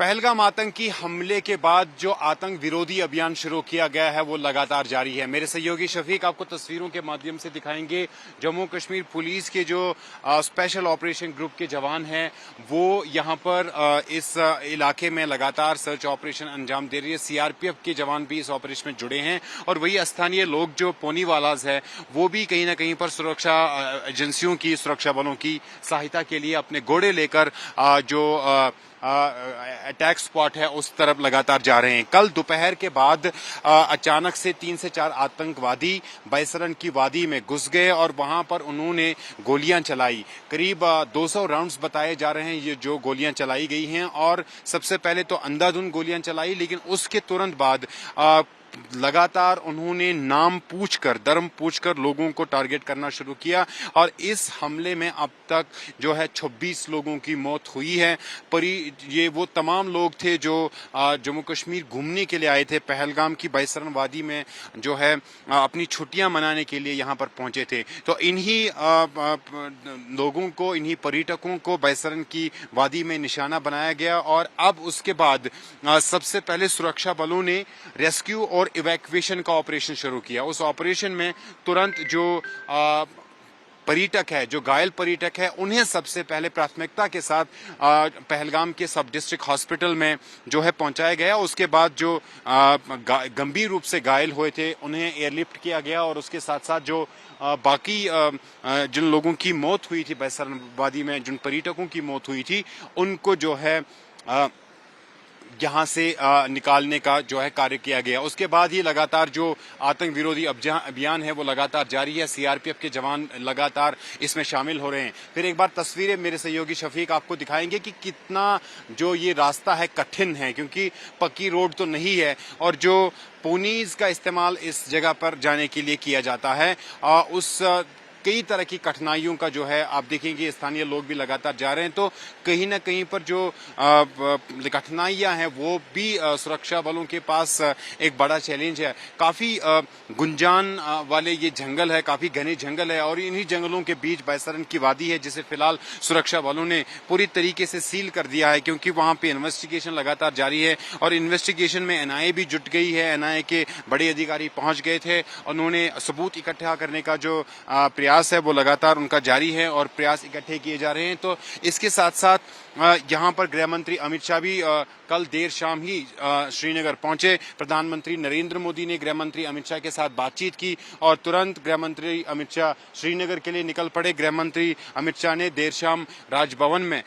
पहलगाम आतंकी हमले के बाद जो आतंक विरोधी अभियान शुरू किया गया है वो लगातार जारी है। मेरे सहयोगी शफीक आपको तस्वीरों के माध्यम से दिखाएंगे। जम्मू कश्मीर पुलिस के जो स्पेशल ऑपरेशन ग्रुप के जवान हैं वो यहां पर इस इलाके में लगातार सर्च ऑपरेशन अंजाम दे रही है। सीआरपीएफ के जवान भी इस ऑपरेशन में जुड़े हैं और वही स्थानीय लोग जो पोनीवालाज है वो भी कहीं ना कहीं पर सुरक्षा एजेंसियों की, सुरक्षा बलों की सहायता के लिए अपने घोड़े लेकर जो अटैक स्पॉट है उस तरफ लगातार जा रहे हैं। कल दोपहर के बाद अचानक से 3 से 4 आतंकवादी बैसरन की वादी में घुस गए और वहां पर उन्होंने गोलियां चलाई। करीब 200 राउंड्स बताए जा रहे हैं ये जो गोलियां चलाई गई हैं और सबसे पहले तो अंधाधुंध गोलियां चलाई, लेकिन उसके तुरंत बाद लगातार उन्होंने नाम पूछकर, धर्म पूछकर लोगों को टारगेट करना शुरू किया और इस हमले में अब तक जो है 26 लोगों की मौत हुई है। पर ये वो तमाम लोग थे जो जम्मू कश्मीर घूमने के लिए आए थे। पहलगाम की बैसरन वादी में जो है अपनी छुट्टियां मनाने के लिए यहां पर पहुंचे थे। तो इन्हीं लोगों को, इन्हीं पर्यटकों को बैसरन की वादी में निशाना बनाया गया और अब उसके बाद सबसे पहले सुरक्षा बलों ने रेस्क्यू और इवैक्यूएशन का ऑपरेशन शुरू किया। उस ऑपरेशन में तुरंत जो पर्यटक है, जो घायल पर्यटक है, उन्हें सबसे पहले प्राथमिकता के साथ पहलगाम के सब डिस्ट्रिक्ट हॉस्पिटल में जो है पहुंचाया गया। उसके बाद जो गंभीर रूप से घायल हुए थे उन्हें एयरलिफ्ट किया गया और उसके साथ साथ जो बाकी जिन लोगों की मौत हुई थी बैसरन वादी में, जिन पर्यटकों की मौत हुई थी, उनको जो है यहां से निकालने का जो है कार्य किया गया। उसके बाद ही लगातार जो आतंक विरोधी अभियान है वो लगातार जारी है। सीआरपीएफ के जवान लगातार इसमें शामिल हो रहे हैं। फिर एक बार तस्वीरें मेरे सहयोगी शफीक आपको दिखाएंगे कि कितना जो ये रास्ता है कठिन है, क्योंकि पक्की रोड तो नहीं है और जो पोनीज का इस्तेमाल इस जगह पर जाने के लिए किया जाता है उस कई तरह की कठिनाइयों का जो है आप देखेंगे स्थानीय लोग भी लगातार जा रहे हैं। तो कहीं ना कहीं पर जो कठिनाइयां हैं वो भी सुरक्षा बलों के पास एक बड़ा चैलेंज है। काफी गुंजान वाले ये जंगल है, काफी घने जंगल है और इन्हीं जंगलों के बीच बैसरन की वादी है जिसे फिलहाल सुरक्षा बलों ने पूरी तरीके से सील कर दिया है, क्योंकि वहां पे इन्वेस्टिगेशन लगातार जारी है और इन्वेस्टिगेशन में एनआईए भी जुट गई है। एनआईए के बड़े अधिकारी पहुंच गए थे, उन्होंने सबूत इकट्ठा करने का जो प्रयास है वो लगातार उनका जारी है और प्रयास इकट्ठे किए जा रहे हैं। तो इसके साथ साथ यहां पर गृह मंत्री अमित शाह भी कल देर शाम ही श्रीनगर पहुंचे। प्रधानमंत्री नरेंद्र मोदी ने गृह मंत्री अमित शाह के साथ बातचीत की और तुरंत गृह मंत्री अमित शाह श्रीनगर के लिए निकल पड़े। गृह मंत्री अमित शाह ने देर शाम राजभवन में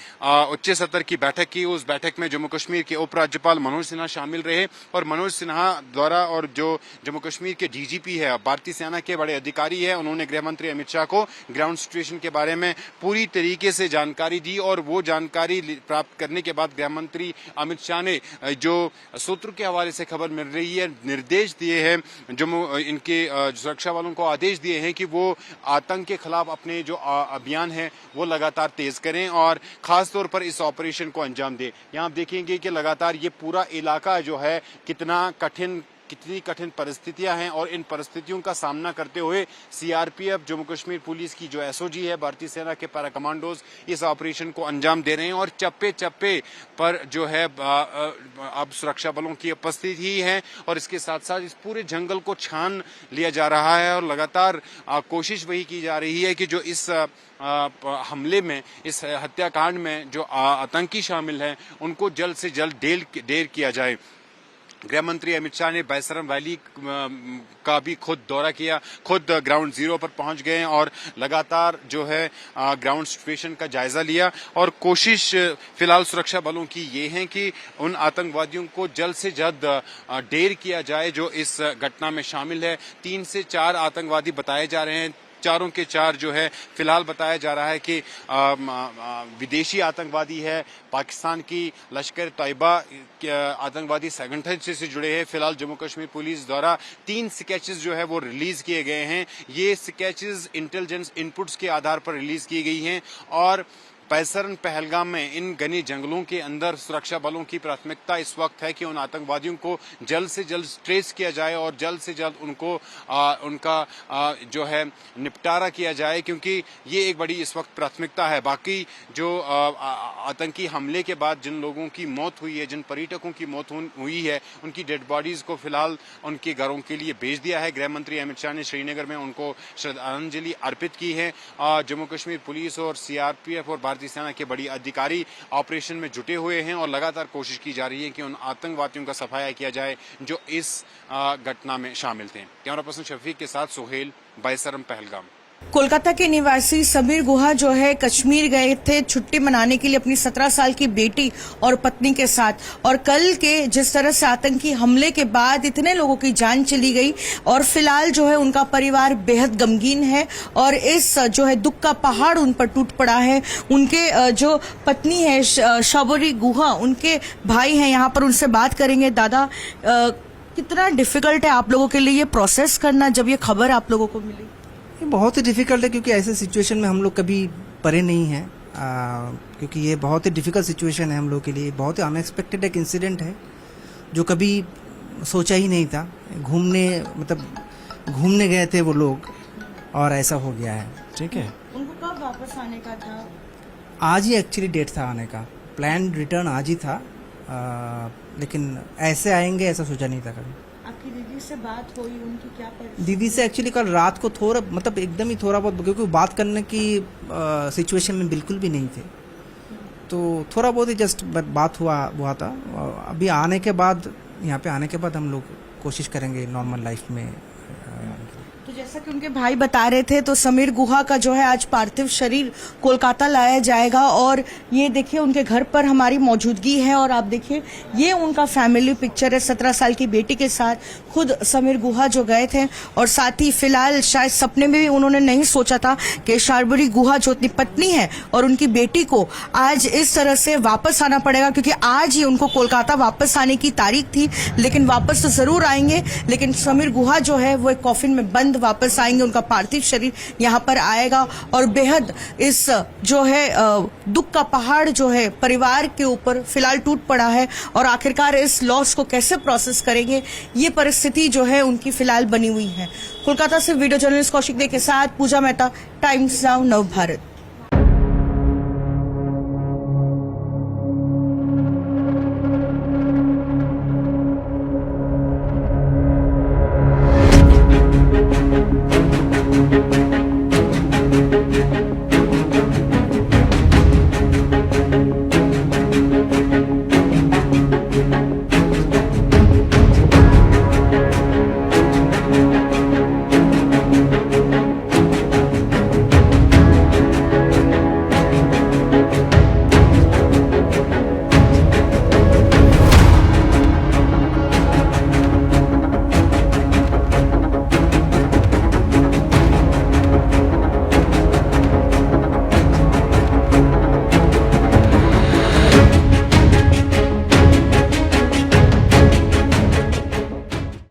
उच्च स्तर की बैठक की। उस बैठक में जम्मू कश्मीर के उपराज्यपाल मनोज सिन्हा शामिल रहे और मनोज सिन्हा द्वारा और जो जम्मू कश्मीर के डीजीपी है, भारतीय सेना के बड़े अधिकारी है, उन्होंने गृह मंत्री अमित शाह को ग्राउंड सिचुएशन के बारे में पूरी तरीके से जानकारी दी और वो जानकारी प्राप्त करने के बाद गृह मंत्री अमित शाह ने जो सूत्र के हवाले से खबर मिल रही है, निर्देश दिए हैं जम्मू इनके सुरक्षा वालों को, आदेश दिए हैं कि वो आतंक के खिलाफ अपने जो अभियान है वो लगातार तेज करें और खास तौर पर इस ऑपरेशन को अंजाम दें। यहाँ आप देखेंगे कि लगातार ये पूरा इलाका जो है कितनी कठिन परिस्थितियां हैं और इन परिस्थितियों का सामना करते हुए सीआरपीएफ, जम्मू कश्मीर पुलिस की जो एसओजी है, भारतीय सेना के पैरा कमांडोज इस ऑपरेशन को अंजाम दे रहे हैं और चप्पे चप्पे पर जो है अब सुरक्षा बलों की उपस्थिति ही है और इसके साथ साथ इस पूरे जंगल को छान लिया जा रहा है और लगातार कोशिश वही की जा रही है कि जो इस हमले में, इस हत्याकांड में जो आतंकी शामिल हैं उनको जल्द से जल्द ढेर किया जाए। गृह मंत्री अमित शाह ने बैसरन वैली का भी खुद दौरा किया, खुद ग्राउंड जीरो पर पहुंच गए और लगातार जो है ग्राउंड सिचुएशन का जायजा लिया और कोशिश फिलहाल सुरक्षा बलों की ये है कि उन आतंकवादियों को जल्द से जल्द ढेर किया जाए जो इस घटना में शामिल है। 3 से 4 आतंकवादी बताए जा रहे हैं, चारों के चार जो है फिलहाल बताया जा रहा है कि विदेशी आतंकवादी है, पाकिस्तान की लश्कर तैयबा आतंकवादी संगठन से जुड़े हैं। फिलहाल जम्मू कश्मीर पुलिस द्वारा 3 स्केचेस जो है वो रिलीज किए गए हैं। ये स्केचेस इंटेलिजेंस इनपुट्स के आधार पर रिलीज की गई हैं और पैसरन पहलगाम में इन घने जंगलों के अंदर सुरक्षा बलों की प्राथमिकता इस वक्त है कि उन आतंकवादियों को जल्द से जल्द ट्रेस किया जाए और जल्द से जल्द उनको उनका जो है निपटारा किया जाए, क्योंकि ये एक बड़ी इस वक्त प्राथमिकता है। बाकी जो आतंकी हमले के बाद जिन लोगों की मौत हुई है, जिन पर्यटकों की मौत हुई है, उनकी डेड बॉडीज को फिलहाल उनके घरों के लिए भेज दिया है। गृह मंत्री अमित शाह ने श्रीनगर में उनको श्रद्धांजलि अर्पित की है। जम्मू कश्मीर पुलिस और सीआरपीएफ और भारतीय सेना के बड़ी अधिकारी ऑपरेशन में जुटे हुए हैं और लगातार कोशिश की जा रही है कि उन आतंकवादियों का सफाया किया जाए जो इस घटना में शामिल थे। कैमरा पर्सन शफीक के साथ सोहेल, बैसरम पहलगाम। कोलकाता के निवासी समीर गुहा जो है कश्मीर गए थे छुट्टी मनाने के लिए अपनी 17 साल की बेटी और पत्नी के साथ, और कल के जिस तरह से आतंकी हमले के बाद इतने लोगों की जान चली गई और फिलहाल जो है उनका परिवार बेहद गमगीन है और इस जो है दुख का पहाड़ उन पर टूट पड़ा है। उनके जो पत्नी है शाबरी गुहा, उनके भाई हैं यहाँ पर, उनसे बात करेंगे। दादा, कितना डिफिकल्ट है आप लोगों के लिए ये प्रोसेस करना जब ये खबर आप लोगों को मिली? ये बहुत ही डिफ़िकल्ट है क्योंकि ऐसे सिचुएशन में हम लोग कभी पड़े नहीं हैं, क्योंकि ये बहुत ही डिफ़िकल्ट सिचुएशन है हम लोग के लिए। बहुत ही अनएक्सपेक्टेड एक इंसिडेंट है जो कभी सोचा ही नहीं था। घूमने गए थे वो लोग और ऐसा हो गया है। ठीक है, उनको कब वापस आने का था? आज ही एक्चुअली डेट था आने का, प्लान रिटर्न आज ही था, लेकिन ऐसे आएंगे ऐसा सोचा नहीं था कभी। आपकी दीदी से बात हुई, उनकी क्या परिस्थिति? दीदी से एक्चुअली कल रात को थोड़ा एकदम ही थोड़ा बहुत, क्योंकि बात करने की सिचुएशन में बिल्कुल भी नहीं थे, तो थोड़ा बहुत ही जस्ट बात हुआ था। अभी आने के बाद, यहाँ पे आने के बाद हम लोग कोशिश करेंगे नॉर्मल लाइफ में। तो जैसा कि उनके भाई बता रहे थे, तो समीर गुहा का जो है आज पार्थिव शरीर कोलकाता लाया जाएगा और ये देखिए उनके घर पर हमारी मौजूदगी है और आप देखिए ये उनका फैमिली पिक्चर है 17 साल की बेटी के साथ। खुद समीर गुहा जो गए थे और साथ ही फिलहाल शायद सपने में भी उन्होंने नहीं सोचा था कि शार्बरी गुहा जो अपनी पत्नी है और उनकी बेटी को आज इस तरह से वापस आना पड़ेगा, क्योंकि आज ही उनको कोलकाता वापस आने की तारीख थी, लेकिन वापस तो जरूर आएंगे। लेकिन समीर गुहा जो है वो एक कॉफिन में बंद वापस आएंगे, उनका पार्थिव शरीर यहाँ पर आएगा और बेहद इस जो है दुख का पहाड़ जो है परिवार के ऊपर फिलहाल टूट पड़ा है और आखिरकार इस लॉस को कैसे प्रोसेस करेंगे, ये परिस्थिति जो है उनकी फिलहाल बनी हुई है। कोलकाता से वीडियो जर्नलिस्ट कौशिक दे के साथ पूजा मेहता, टाइम्स नाउ, नव भारत।